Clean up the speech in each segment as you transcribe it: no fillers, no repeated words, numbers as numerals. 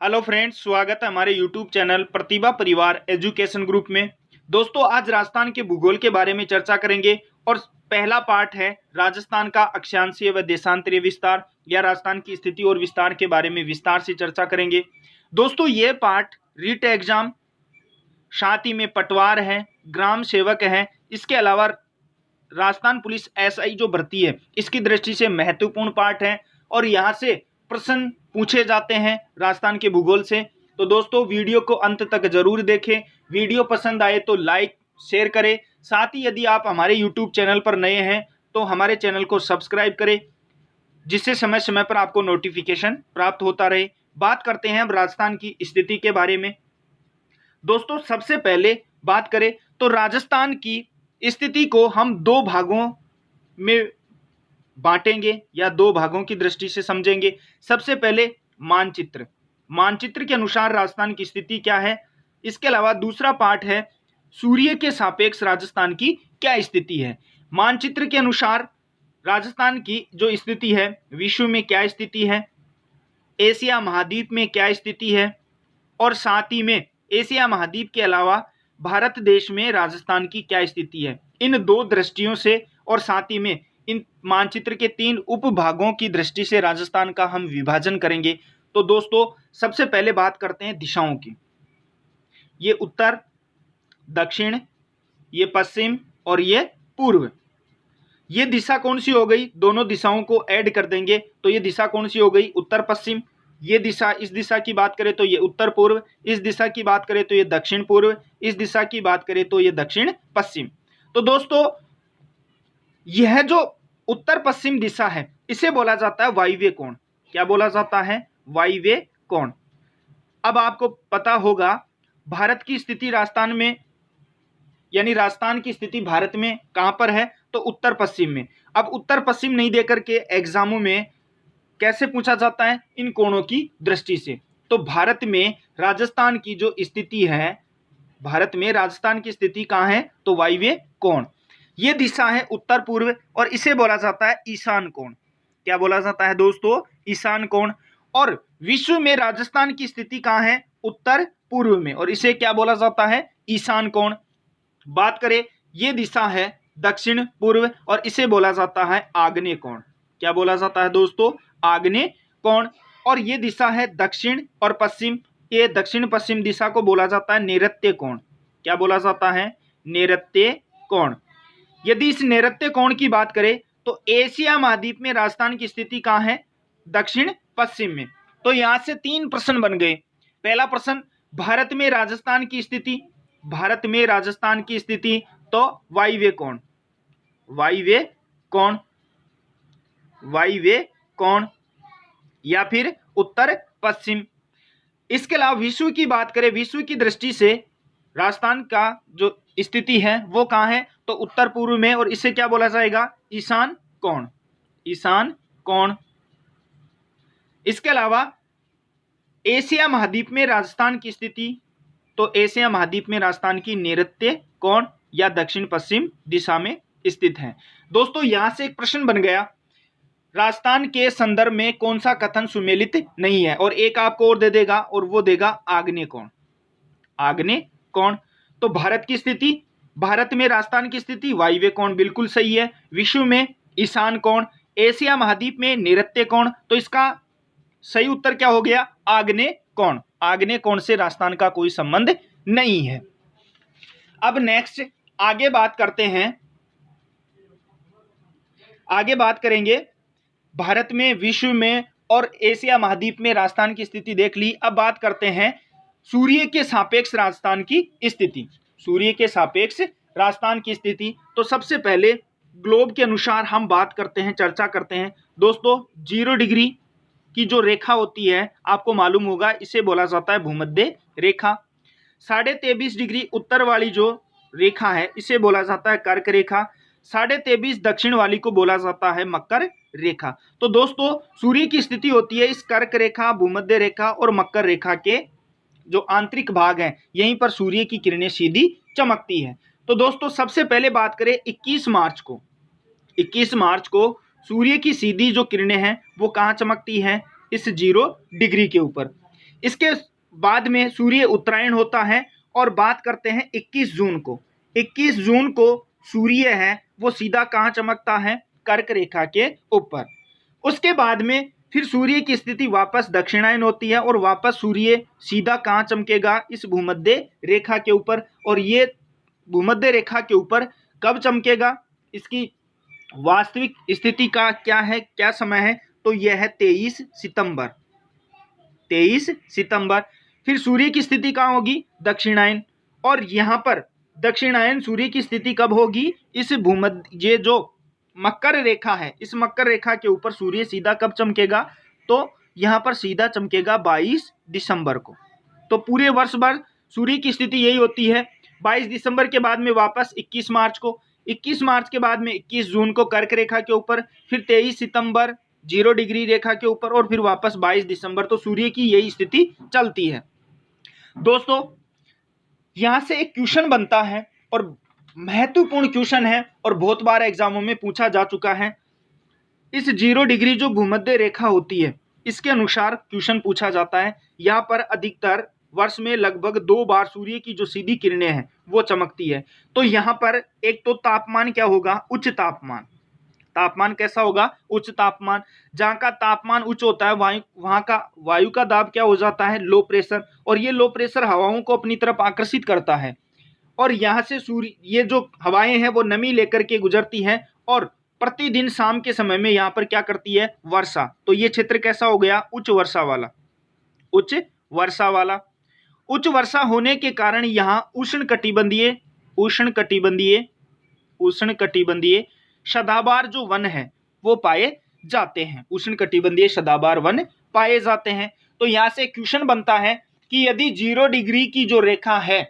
Hello friends, स्वागत है हमारे यूट्यूब चैनल प्रतिभा परिवार एजुकेशन ग्रुप में। दोस्तों, आज राजस्थान के भूगोल के बारे में चर्चा करेंगे और पहला पार्ट है राजस्थान का अक्षांशीय व देशांतरीय विस्तार या राजस्थान की स्थिति और विस्तार के बारे में विस्तार से चर्चा करेंगे। दोस्तों, ये पार्ट रीट एग्जाम, साथ ही में पटवार है, ग्राम सेवक है, इसके अलावा राजस्थान पुलिस एसआई जो भर्ती है इसकी दृष्टि से महत्वपूर्ण पार्ट है और यहाँ से प्रश्न पूछे जाते हैं राजस्थान के भूगोल से। तो दोस्तों, वीडियो को अंत तक जरूर देखें। वीडियो पसंद आए तो लाइक शेयर करें। साथ ही यदि आप हमारे यूट्यूब चैनल पर नए हैं तो हमारे चैनल को सब्सक्राइब करें, जिससे समय समय पर आपको नोटिफिकेशन प्राप्त होता रहे। बात करते हैं अब राजस्थान की स्थिति के बारे में। दोस्तों, सबसे पहले बात करें तो राजस्थान की स्थिति को हम दो भागों में बांटेंगे या दो भागों की दृष्टि से समझेंगे। सबसे पहले मानचित्र, मानचित्र के अनुसार राजस्थान की स्थिति क्या है। इसके अलावा दूसरा पार्ट है सूर्य के सापेक्ष राजस्थान की क्या स्थिति है। मानचित्र के अनुसार राजस्थान की जो स्थिति है, विश्व में क्या स्थिति है, एशिया महाद्वीप में क्या स्थिति है, और साथ ही में एशिया महाद्वीप के अलावा भारत देश में राजस्थान की क्या स्थिति है। इन दो दृष्टियों से और साथ ही में इन मानचित्र के तीन उपभागों की दृष्टि से राजस्थान का हम विभाजन करेंगे। तो दोस्तों, सबसे पहले बात करते हैं दिशाओं की। ये उत्तर, दक्षिण, ये पश्चिम और ये पूर्व। ये दिशा कौन सी हो गई? दोनों दिशाओं को ऐड कर देंगे तो ये दिशा कौन सी हो गई? उत्तर पश्चिम। ये दिशा, इस दिशा की बात करें तो ये उत्तर पूर्व, इस दिशा की बात करें तो ये दक्षिण पूर्व, इस दिशा की बात करें तो ये दक्षिण पश्चिम। तो दोस्तों, यह जो उत्तर पश्चिम दिशा है इसे बोला जाता है वायव्य कोण। क्या बोला जाता है? वायव्य कोण। अब आपको पता होगा भारत की स्थिति राजस्थान में, यानी राजस्थान की स्थिति भारत में कहां पर है? तो उत्तर पश्चिम में। अब उत्तर पश्चिम नहीं देकर के एग्जामों में कैसे पूछा जाता है? इन कोणों की दृष्टि से। तो भारत में राजस्थान की जो स्थिति है, भारत में राजस्थान की स्थिति कहां है? तो वायव्य कोण। ये दिशा है उत्तर पूर्व और इसे बोला जाता है ईशान कोण। क्या बोला जाता है दोस्तों? ईशान कोण। और विश्व में राजस्थान की स्थिति कहां है? उत्तर पूर्व में, और इसे क्या बोला जाता है? ईशान कोण। बात करें, ये दिशा है दक्षिण पूर्व और इसे बोला जाता है आग्नेय कोण। क्या बोला जाता है दोस्तों? आग्नेय कोण। और ये दिशा है दक्षिण और पश्चिम, ये दक्षिण पश्चिम दिशा को बोला जाता है नैऋत्य कोण। क्या बोला जाता है? नैऋत्य कोण। यदि इस नैऋत्य कोण की बात करें तो एशिया महाद्वीप में राजस्थान की स्थिति कहां है? दक्षिण पश्चिम में। तो यहां से तीन प्रश्न बन गए। पहला प्रश्न, भारत में राजस्थान की स्थिति, भारत में राजस्थान की स्थिति तो वायव्य कोण, वायव्य कोण, वायव्य कोण या फिर उत्तर पश्चिम। इसके अलावा विश्व की बात करें, विश्व की दृष्टि से राजस्थान का जो स्थिति है वो कहां है? तो उत्तर पूर्व में, और इसे क्या बोला जाएगा? ईशान कोण, ईशान कोण। इसके अलावा एशिया महाद्वीप में राजस्थान की स्थिति, तो एशिया महाद्वीप में राजस्थान की नैऋत्य कोण या दक्षिण पश्चिम दिशा में स्थित है। दोस्तों, यहां से एक प्रश्न बन गया, राजस्थान के संदर्भ में कौन सा कथन सुमेलित नहीं है, और एक आपको और दे देगा और वो देगा आग्नेय कोण, आग्नेय कोण। तो भारत की स्थिति, भारत में राजस्थान की स्थिति वायव्य कोण बिल्कुल सही है। विश्व में ईशान कोण, एशिया महाद्वीप में नैऋत्य कोण। तो इसका सही उत्तर क्या हो गया? आग्नेय कोण। आग्नेय कोण से राजस्थान का कोई संबंध नहीं है। अब नेक्स्ट आगे बात करते हैं, आगे बात करेंगे भारत में, विश्व में और एशिया महाद्वीप में राजस्थान की स्थिति देख ली। अब बात करते हैं सूर्य के सापेक्ष राजस्थान की स्थिति, सूर्य के सापेक्ष राजस्थान की स्थिति। तो सबसे पहले ग्लोब के अनुसार हम बात करते हैं, चर्चा करते हैं। दोस्तों, 0 डिग्री की जो रेखा होती है आपको मालूम होगा, इसे बोला जाता है भूमध्य रेखा। 23.5 डिग्री उत्तर वाली जो रेखा है इसे बोला जाता है कर्क रेखा। 23.5 दक्षिण वाली को बोला जाता है मकर रेखा। तो दोस्तों, सूर्य की स्थिति होती है इस कर्क रेखा, भूमध्य रेखा और मकर रेखा के जो आंतरिक भाग हैं, यहीं पर सूर्य की किरणें सीधी चमकती है। तो दोस्तों, सबसे पहले बात करें 21 मार्च को, 21 मार्च को सूर्य की सीधी जो किरणें हैं वो कहाँ चमकती हैं? इस 0 डिग्री के ऊपर। इसके बाद में सूर्य उत्तरायण होता है और बात करते हैं 21 जून को। 21 जून को सूर्य है वो सीधा कहाँ चमकता है? कर्क रेखा के ऊपर। उसके बाद में फिर सूर्य की स्थिति वापस दक्षिणायन होती है और वापस सूर्य सीधा कहाँ चमकेगा? इस भूमध्य रेखा के ऊपर। और ये भूमध्य रेखा के ऊपर कब चमकेगा? इसकी वास्तविक स्थिति का क्या है, क्या समय है? तो यह है 23 सितंबर। 23 सितंबर। फिर सूर्य की स्थिति कहाँ होगी? दक्षिणायन। और यहाँ पर दक्षिणायन सूर्य की स्थिति कब होगी? इस भूमध्य, ये जो मकर रेखा है, इस मकर रेखा के ऊपर सूर्य सीधा कब चमकेगा? तो यहाँ पर सीधा चमकेगा 22 दिसंबर को। तो पूरे वर्ष भर सूर्य की स्थिति यही होती है। 22 दिसंबर के बाद में वापस 21 मार्च को, 21 मार्च के बाद में 21 जून को कर्क रेखा के ऊपर, फिर 23 सितंबर 0 डिग्री रेखा के ऊपर और फिर वापस 22 दिसंबर। तो सूर्य की यही स्थिति चलती है। दोस्तों यहां से एक क्वेश्चन बनता है और महत्वपूर्ण क्वेश्चन है और बहुत बार एग्जामों में पूछा जा चुका है। इस 0 डिग्री जो भूमध्य रेखा होती है इसके अनुसार क्वेश्चन पूछा जाता है। यहाँ पर अधिकतर वर्ष में लगभग 2 बार सूर्य की जो सीधी किरणें हैं वो चमकती है। तो यहाँ पर एक तो तापमान क्या होगा? उच्च तापमान। तापमान कैसा होगा? उच्च तापमान। जहाँ का तापमान उच्च होता है वहाँ का वायु का दाब क्या हो जाता है? Low pressure. और ये लो प्रेशर हवाओं को अपनी तरफ आकर्षित करता है और यहाँ से सूर्य, ये जो हवाएं हैं वो नमी लेकर के गुजरती हैं और प्रतिदिन शाम के समय में यहाँ पर क्या करती है? वर्षा। तो ये क्षेत्र कैसा हो गया? उच्च वर्षा वाला। उच्च वर्षा वाला। उच्च वर्षा होने के कारण यहाँ उष्णकटिबंधीय सदाबहार जो वन है वो पाए जाते हैं। उष्णकटिबंधीय सदाबहार वन पाए जाते हैं। तो यहाँ से क्वेश्चन बनता है कि यदि 0 डिग्री की जो रेखा है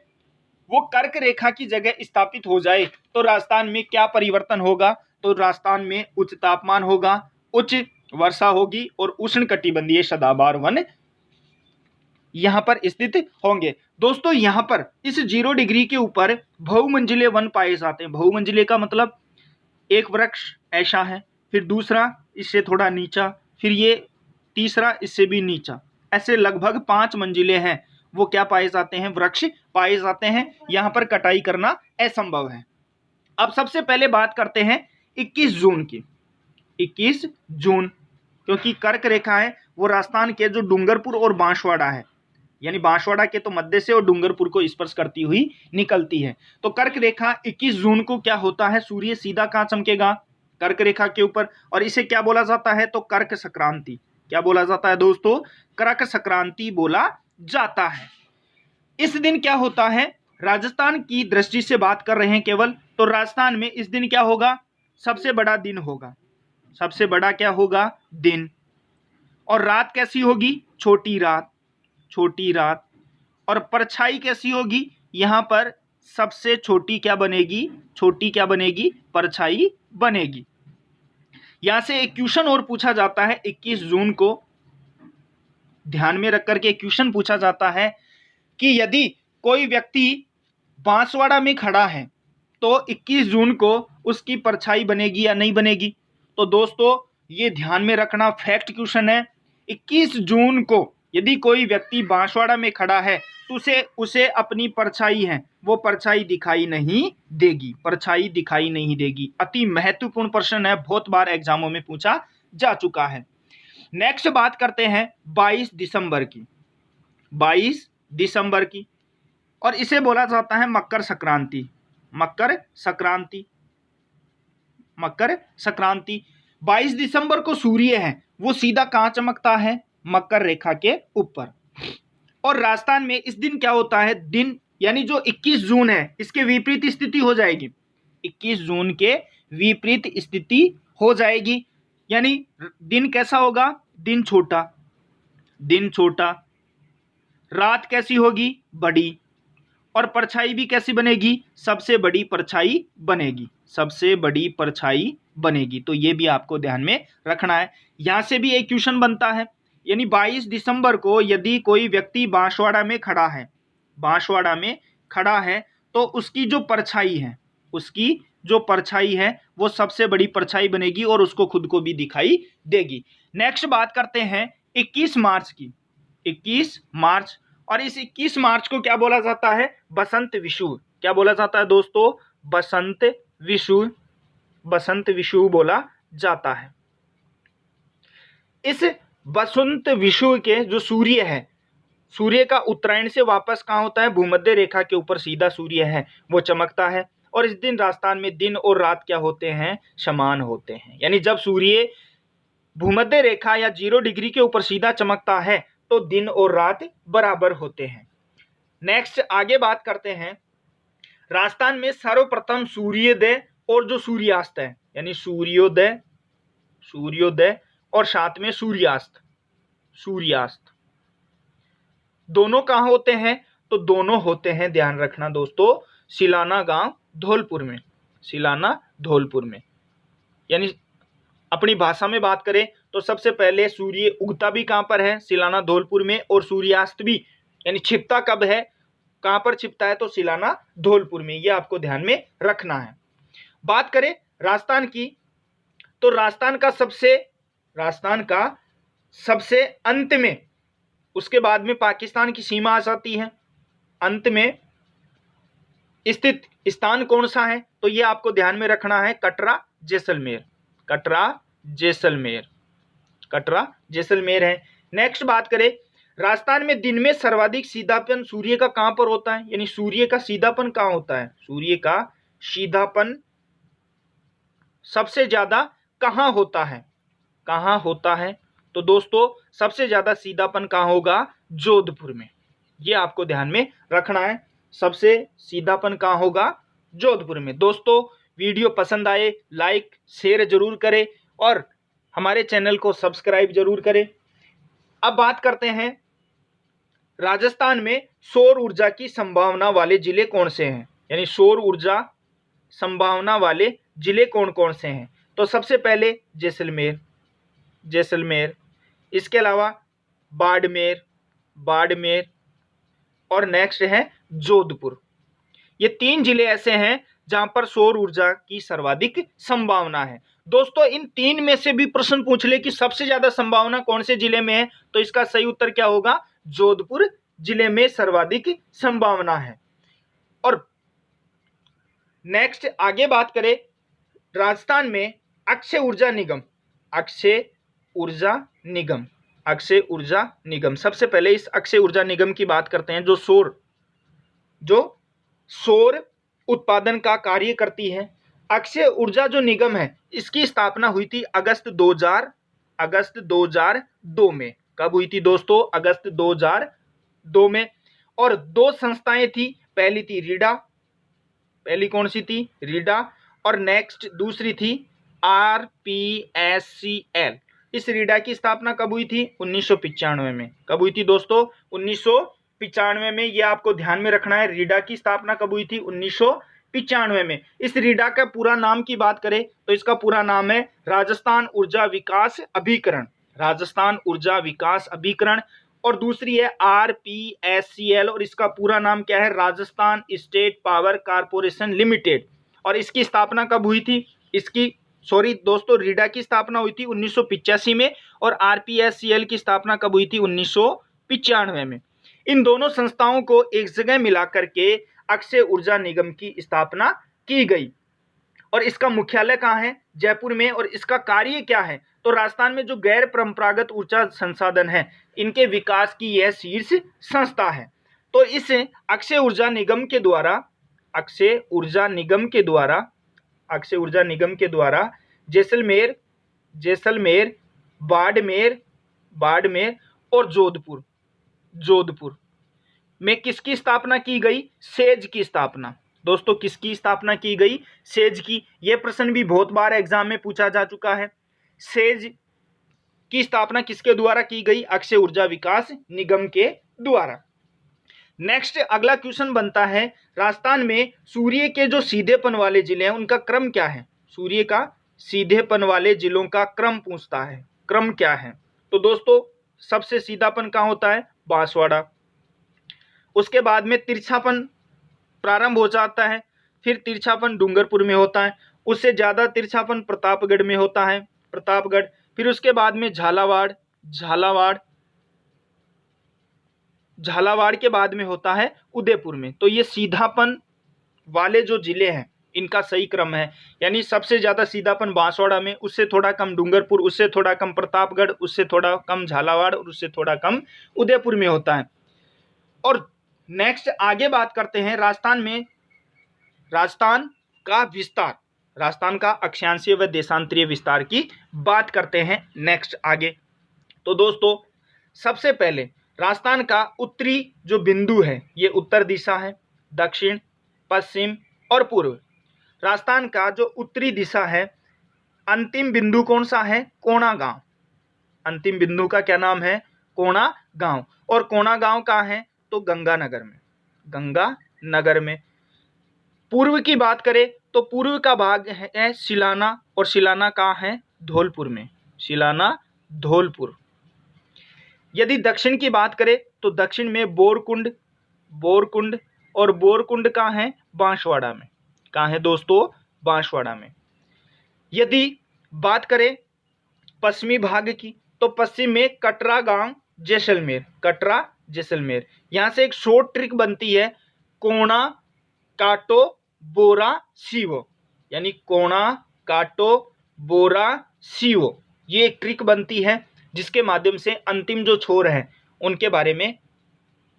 वो कर्क रेखा की जगह स्थापित हो जाए तो राजस्थान में क्या परिवर्तन होगा? तो राजस्थान में उच्च तापमान होगा, उच्च वर्षा होगी और उष्णकटिबंधीय सदाबहार वन यहां पर स्थित होंगे। दोस्तों यहां पर इस 0 डिग्री के ऊपर बहुमंजिले वन पाए जाते हैं। बहुमंजिले का मतलब एक वृक्ष ऐसा है, फिर दूसरा इससे थोड़ा नीचा, फिर ये तीसरा इससे भी नीचा, ऐसे लगभग 5 मंजिले हैं वो क्या पाए जाते हैं? वृक्ष पाए जाते हैं। यहां पर कटाई करना असंभव है। अब सबसे पहले बात करते हैं 21 जून की। 21 जून, क्योंकि कर्क रेखा है वो राजस्थान के जो डूंगरपुर और बांसवाड़ा है, यानी बांसवाड़ा के तो मध्य से और डूंगरपुर को स्पर्श करती हुई निकलती है। तो कर्क रेखा 21 जून को क्या होता है? सूर्य सीधा कहाँ चमकेगा? कर्क रेखा के ऊपर। और इसे क्या बोला जाता है? तो कर्क संक्रांति। क्या बोला जाता है दोस्तों? कर्क संक्रांति बोला जाता है। इस दिन क्या होता है? राजस्थान की दृष्टि से बात कर रहे हैं केवल, तो राजस्थान में इस दिन क्या होगा? सबसे बड़ा दिन होगा। सबसे बड़ा क्या होगा? दिन। और रात कैसी होगी? छोटी रात। छोटी रात। और परछाई कैसी होगी? यहां पर सबसे छोटी क्या बनेगी? छोटी क्या बनेगी? परछाई बनेगी। यहां से एक क्वेश्चन और पूछा जाता है 21 जून को ध्यान में रख करके क्वेश्चन पूछा जाता है कि यदि कोई व्यक्ति बांसवाड़ा में खड़ा है तो 21 जून को उसकी परछाई बनेगी या नहीं बनेगी? तो दोस्तों ये ध्यान में रखना, फैक्ट क्वेश्चन है। 21 जून को यदि कोई व्यक्ति बांसवाड़ा में खड़ा है तो उसे अपनी परछाई है वो परछाई दिखाई नहीं देगी। परछाई दिखाई नहीं देगी। अति महत्वपूर्ण प्रश्न है, बहुत बार एग्जामों में पूछा जा चुका है। नेक्स्ट बात करते हैं 22 दिसंबर की। 22 दिसंबर की, और इसे बोला जाता है मकर संक्रांति। मकर संक्रांति। मकर संक्रांति। 22 दिसंबर को सूर्य है वो सीधा कहाँ चमकता है? मकर रेखा के ऊपर। और राजस्थान में इस दिन क्या होता है? दिन, यानी जो 21 जून है इसके विपरीत स्थिति हो जाएगी। 21 जून के विपरीत स्थिति हो जाएगी, यानी दिन कैसा होगा? दिन छोटा। दिन छोटा। रात कैसी होगी? बड़ी। और परछाई भी कैसी बनेगी? सबसे बड़ी परछाई बनेगी। सबसे बड़ी परछाई बनेगी। तो ये भी आपको ध्यान में रखना है। यहां से भी एक क्वेश्चन बनता है, यानी 22 दिसंबर को यदि कोई व्यक्ति बांसवाड़ा में खड़ा है, बांसवाड़ा में खड़ा है तो उसकी जो परछाई है वो सबसे बड़ी परछाई बनेगी और उसको खुद को भी दिखाई देगी। नेक्स्ट बात करते हैं 21 मार्च की। 21 मार्च। और इस 21 मार्च को क्या बोला जाता है? बसंत विषु। क्या बोला जाता है दोस्तों? बसंत विषु। बसंत विषु बोला जाता है। इस बसंत विषु के जो सूर्य है, सूर्य का उत्तरायण से वापस कहाँ होता है? भूमध्य रेखा के ऊपर सीधा सूर्य है वो चमकता है। और इस दिन राजस्थान में दिन और रात क्या होते हैं? समान होते हैं। यानी जब सूर्य भूमध्य रेखा या 0 डिग्री के ऊपर सीधा चमकता है तो दिन और रात बराबर होते हैं। नेक्स्ट आगे बात करते हैं। राजस्थान में सर्वप्रथम सूर्योदय और जो सूर्यास्त है, यानी सूर्योदय और साथ में सूर्यास्त दोनों कहाँ होते हैं? तो दोनों होते हैं, ध्यान रखना दोस्तों, सिलाना गांव धौलपुर में। सिलाना धौलपुर में। यानी अपनी भाषा में बात करें तो सबसे पहले सूर्य उगता भी कहाँ पर है? सिलाना धौलपुर में। और सूर्यास्त भी, यानी छिपता कब है, कहाँ पर छिपता है? तो सिलाना धौलपुर में। ये आपको ध्यान में रखना है। बात करें राजस्थान की, तो राजस्थान का सबसे अंत में, उसके बाद में पाकिस्तान की सीमा आ जाती है। अंत में स्थित स्थान कौन सा है? तो ये आपको ध्यान में रखना है, कटरा जैसलमेर। कटरा जैसलमेर है। नेक्स्ट बात करें, राजस्थान में दिन में सर्वाधिक सीधापन सूर्य का कहां पर होता है? यानी सूर्य का सीधापन कहां होता है? सूर्य का सीधापन सबसे ज्यादा कहां होता है? तो दोस्तों सबसे ज्यादा सीधापन कहां होगा? जोधपुर में। ये आपको ध्यान में रखना है, सबसे सीधापन कहां होगा? जोधपुर में। दोस्तों वीडियो पसंद आए लाइक शेयर जरूर करें और हमारे चैनल को सब्सक्राइब जरूर करें। अब बात करते हैं राजस्थान में सौर ऊर्जा की संभावना वाले जिले कौन से हैं? यानी सौर ऊर्जा संभावना वाले जिले कौन कौन से हैं? तो सबसे पहले जैसलमेर, इसके अलावा बाड़मेर और नेक्स्ट है जोधपुर। ये 3 जिले ऐसे हैं जहां पर सौर ऊर्जा की सर्वाधिक संभावना है। दोस्तों इन 3 में से भी प्रश्न पूछ ले कि सबसे ज्यादा संभावना कौन से जिले में है, तो इसका सही उत्तर क्या होगा? जोधपुर जिले में सर्वाधिक संभावना है। और नेक्स्ट आगे बात करें, राजस्थान में अक्षय ऊर्जा निगम। सबसे पहले इस अक्षय ऊर्जा निगम की बात करते हैं, जो सौर उत्पादन का कार्य करती है। अक्षय ऊर्जा जो निगम है इसकी स्थापना हुई थी अगस्त 2002 में। कब हुई थी दोस्तों? अगस्त 2002 में। और 2 संस्थाएं थी, पहली थी रीडा, पहली कौन सी थी? रीडा। और नेक्स्ट दूसरी थी RPSCL। इस रीडा की स्थापना कब हुई थी? 1995 में। कब हुई थी दोस्तों? 1995 में। ये आपको ध्यान में रखना है, रीडा की स्थापना कब हुई थी? 1995 में। इस रीडा का पूरा नाम की बात करें तो इसका पूरा नाम है राजस्थान ऊर्जा विकास अभिकरण। और दूसरी है RPSCL और इसका पूरा नाम क्या है? Rajasthan state power corporation limited. और इसकी स्थापना कब हुई थी? दोस्तों रीडा की स्थापना हुई थी 1985 में और RPSCL की स्थापना कब हुई थी? 1995 में। इन दोनों संस्थाओं को एक जगह मिलाकर के अक्षय ऊर्जा निगम की स्थापना की गई। और इसका मुख्यालय कहाँ है? जयपुर में। और इसका कार्य क्या है? तो राजस्थान में जो गैर परंपरागत ऊर्जा संसाधन है इनके विकास की यह शीर्ष संस्था है। तो इस अक्षय ऊर्जा निगम के द्वारा जैसलमेर, बाड़मेर और जोधपुर में किसकी स्थापना की गई? सेज की स्थापना। दोस्तों किसकी स्थापना की गई? सेज की। यह प्रश्न भी बहुत बार एग्जाम में पूछा जा चुका है। सेज की स्थापना किसके द्वारा की गई? अक्षय ऊर्जा विकास निगम के द्वारा। नेक्स्ट अगला क्वेश्चन बनता है, राजस्थान में सूर्य के जो सीधेपन वाले जिले हैं उनका क्रम क्या है? सूर्य का सीधेपन वाले जिलों का क्रम पूछता है, क्रम क्या है? तो दोस्तों सबसे सीधापन कहाँ होता है? बांसवाड़ा। उसके बाद में तिरछापन प्रारंभ हो जाता है, फिर तिरछापन डूंगरपुर में होता है, उससे ज्यादा तिरछापन प्रतापगढ़ में होता है, प्रतापगढ़। फिर उसके बाद में झालावाड़, झालावाड़ के बाद में होता है उदयपुर में। तो ये सीधापन वाले जो जिले हैं इनका सही क्रम है, यानी सबसे ज्यादा सीधापन बांसवाड़ा में, उससे थोड़ा कम डूंगरपुर, उससे थोड़ा कम प्रतापगढ़, उससे थोड़ा कम झालावाड़ और उससे थोड़ा कम उदयपुर में होता है। और नेक्स्ट आगे बात करते हैं राजस्थान में, राजस्थान का विस्तार, राजस्थान का अक्षांशीय व देशांतरीय विस्तार की बात करते हैं नेक्स्ट आगे। तो दोस्तों सबसे पहले राजस्थान का उत्तरी जो बिंदु है ये उत्तर दिशा है, दक्षिण, पश्चिम और पूर्व। राजस्थान का जो उत्तरी दिशा है, अंतिम बिंदु कौन सा है? कोणा गांव। अंतिम बिंदु का क्या नाम है? कोणा गांव। और कोणा गांव कहाँ है? तो गंगानगर में, गंगानगर में। पूर्व की बात करें तो पूर्व का भाग है सिलाना, और सिलाना कहाँ है? धौलपुर में, सिलाना धौलपुर। यदि दक्षिण की बात करें तो दक्षिण में बोरकुंड, बोरकुंड, और बोरकुंड कहाँ है? बांसवाड़ा में। कहाँ है दोस्तों? बांसवाड़ा में। यदि बात करें पश्चिमी भाग की तो पश्चिम में कटरा गांव, जैसलमेर, कटरा जैसलमेर। यहां से एक शॉर्ट ट्रिक बनती है, कोणा काटो बोरा सीवो, यानी कोणा काटो बोरा सीवो। ये एक ट्रिक बनती है जिसके माध्यम से अंतिम जो छोर हैं उनके बारे में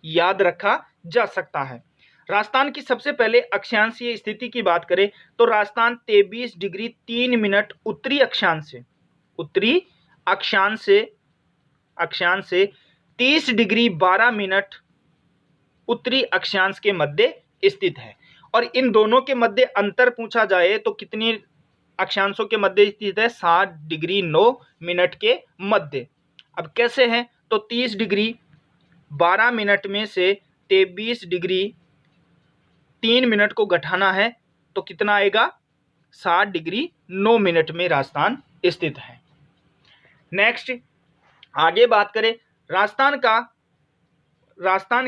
याद रखा जा सकता है। राजस्थान की सबसे पहले अक्षांशीय स्थिति की बात करें तो राजस्थान 23 डिग्री 3 मिनट उत्तरी अक्षांश से, उत्तरी अक्षांश से 30 डिग्री 12 मिनट उत्तरी अक्षांश के मध्य स्थित है। और इन दोनों के मध्य अंतर पूछा जाए तो कितनी अक्षांशों के मध्य स्थित है? 7 डिग्री 9 मिनट के मध्य। अब कैसे है? तो 30 डिग्री 12 मिनट में से 23 डिग्री 3 मिनट को घटाना है तो कितना आएगा? 7 डिग्री 9 मिनट में राजस्थान स्थित है। नेक्स्ट आगे बात करें राजस्थान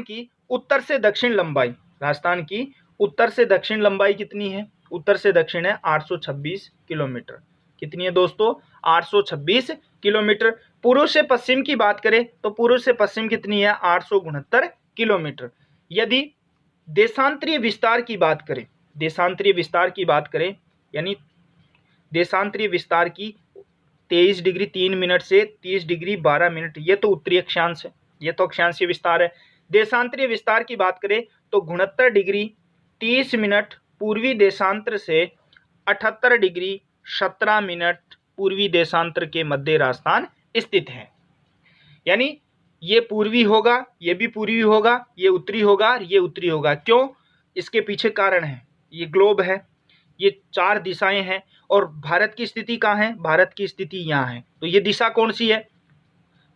की उत्तर से दक्षिण लंबाई। राजस्थान की उत्तर से दक्षिण लंबाई कितनी है? उत्तर से दक्षिण है 826 किलोमीटर। कितनी है दोस्तों? 826 किलोमीटर। पूर्व से पश्चिम की बात करें तो पूर्व से पश्चिम कितनी है? 869 किलोमीटर। यदि देशांतरीय विस्तार की बात करें, देशांतरीय विस्तार की बात करें, यानी देशांतरीय विस्तार की 23 डिग्री 3 मिनट से 30 डिग्री 12 मिनट, ये तो उत्तरी अक्षांश है, ये तो अक्षांशीय विस्तार है। देशांतरीय विस्तार की बात करें तो 69 डिग्री 30 मिनट पूर्वी देशांतर से 78 डिग्री 17 मिनट पूर्वी देशांतर के मध्य राजस्थान स्थित है। यानी ये पूर्वी होगा, ये भी पूर्वी होगा, ये उत्तरी होगा, ये उत्तरी होगा। क्यों? इसके पीछे कारण है, ये ग्लोब है, ये 4 दिशाएं हैं, और भारत की स्थिति कहाँ है? भारत की स्थिति यहाँ है। तो ये दिशा कौन सी है?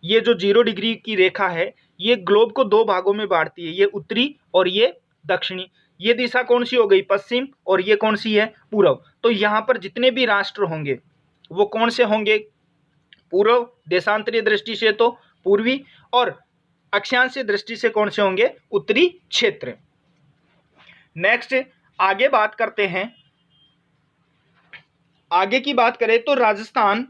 ये जो 0 डिग्री की रेखा है ये ग्लोब को 2 भागों में बांटती है, ये उत्तरी और ये दक्षिणी। ये दिशा कौन सी हो गई? पश्चिम। और ये कौन सी है? पूर्व। तो यहाँ पर जितने भी राष्ट्र होंगे वो कौन से होंगे? पूर्व। देशांतरीय दृष्टि से तो पूर्वी, और अक्षांशीय दृष्टि से कौन से होंगे? उत्तरी क्षेत्र। नेक्स्ट आगे बात करते हैं, आगे की बात करें तो राजस्थान